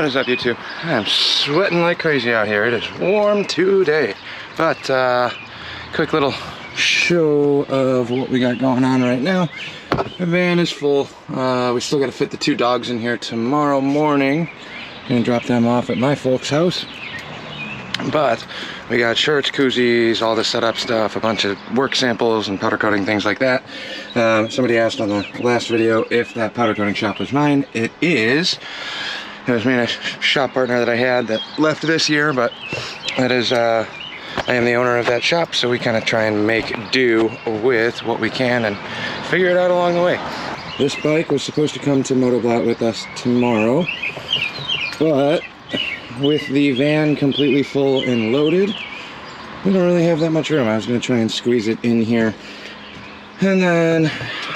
What is up, YouTube? I'm sweating like crazy out here. It is warm today, but quick little show of what we got going on right now. The van is full. We still got to fit the 2 dogs in here tomorrow morning. Gonna drop them off at my folks' house. But we got shirts, koozies, all the setup stuff, a bunch of work samples and powder coating, things like that. Somebody asked on the last video if that powder coating shop was mine. It is. It was me and a shop partner that I had that left this year, but that is, I am the owner of that shop, so we kind of try and make do with what we can and figure it out along the way. This bike was supposed to come to Motoblot with us tomorrow, but with the van completely full and loaded, we don't really have that much room. I was going to try and squeeze it in here. And then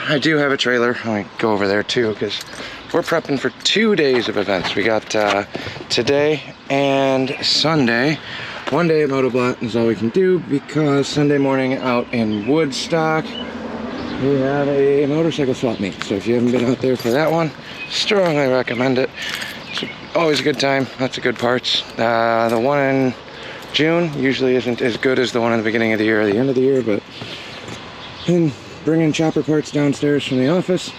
I do have a trailer. I might go over there too, because we're prepping for 2 days of events. We got today and Sunday. One day at Motoblot is all we can do, because Sunday morning out in Woodstock, we have a motorcycle swap meet. So if you haven't been out there for that one, strongly recommend it. It's always a good time, lots of good parts. The one in June usually isn't as good as the one in the beginning of the year or the end of the year, but I'm bringing chopper parts downstairs from the office.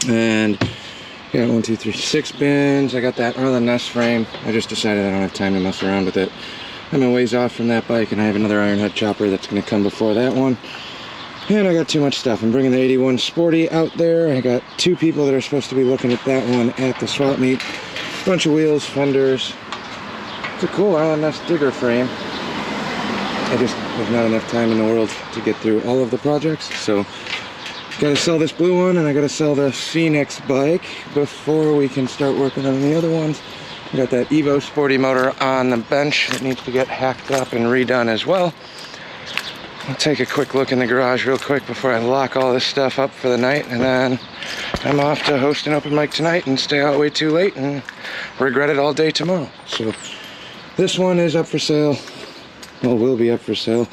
And got 1, 2, 3, 6 bins. I got that Arlen Ness frame. I just decided I don't have time to mess around with it. I'm a ways off from that bike, and I have another iron head chopper that's going to come before that one. And I got too much stuff. I'm bringing the 81 Sporty out there. I got 2 people that are supposed to be looking at that one at the swap meet. Bunch of wheels, fenders. It's a cool Arlen Ness digger frame. I just have not enough time in the world to get through all of the projects, so gotta sell this blue one, and I gotta sell the Phoenix bike before we can start working on the other ones. I got that Evo Sporty motor on the bench that needs to get hacked up and redone as well. I'll take a quick look in the garage real quick before I lock all this stuff up for the night, and then I'm off to host an open mic tonight and stay out way too late and regret it all day tomorrow. So this one is up for sale. Well, will be up for sale.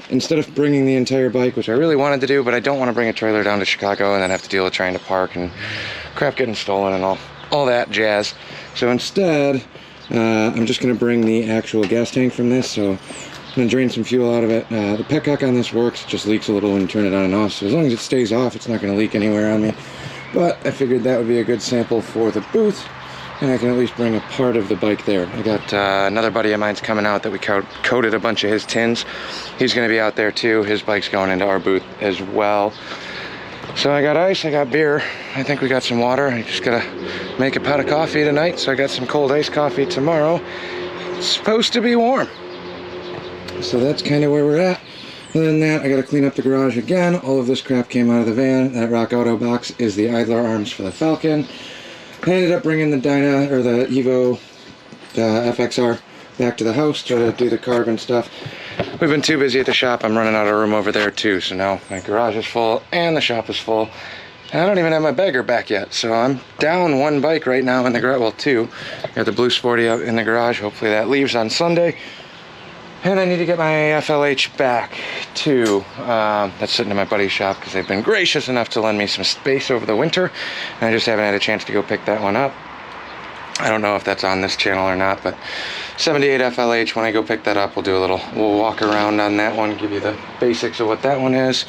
Instead of bringing the entire bike, which I really wanted to do, but I don't want to bring a trailer down to Chicago and then have to deal with trying to park and crap getting stolen and all that jazz. So instead, I'm just going to bring the actual gas tank from this. So I'm going to drain some fuel out of it. The petcock on this works, it just leaks a little when you turn it on and off. So as long as it stays off, it's not going to leak anywhere on me. But I figured that would be a good sample for the booth, and I can at least bring a part of the bike there. I got another buddy of mine's coming out that we coated a bunch of his tins. He's going to be out there too. His bike's going into our booth as well. So I got ice, I got beer. I think we got some water. I just got to make a pot of coffee tonight, so I got some cold iced coffee tomorrow. It's supposed to be warm. So that's kind of where we're at. Other than that, I got to clean up the garage again. All of this crap came out of the van. That Rock Auto box is the idler arms for the Falcon. I ended up bringing the the Evo FXR back to the house to do the carbon stuff. We've been too busy at the shop. I'm running out of room over there too, so now my garage is full and the shop is full. And I don't even have my bagger back yet, so I'm down 1 bike right now in the garage. Well, 2. Got the blue Sporty out in the garage. Hopefully that leaves on Sunday. And I need to get my FLH back too. That's sitting in my buddy's shop because they've been gracious enough to lend me some space over the winter. And I just haven't had a chance to go pick that one up. I don't know if that's on this channel or not, but 78 FLH, when I go pick that up, we'll walk around on that one, give you the basics of what that one is.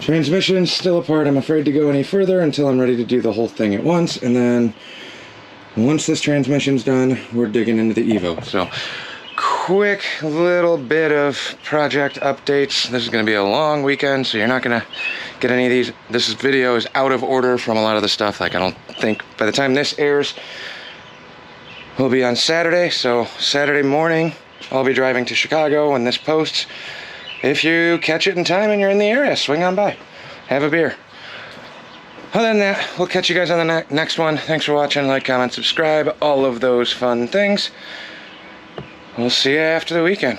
Transmission's still apart. I'm afraid to go any further until I'm ready to do the whole thing at once. And then once this transmission's done, we're digging into the Evo. So quick little bit of project updates. This is going to be a long weekend, so you're not going to get any of these. This video is out of order from a lot of the stuff. Like, I don't think by the time this airs, we'll be on Saturday. So Saturday morning, I'll be driving to Chicago when this posts. If you catch it in time and you're in the area, swing on by. Have a beer. Other than that, we'll catch you guys on the next one. Thanks for watching. Like, comment, subscribe, all of those fun things. We'll see you after the weekend.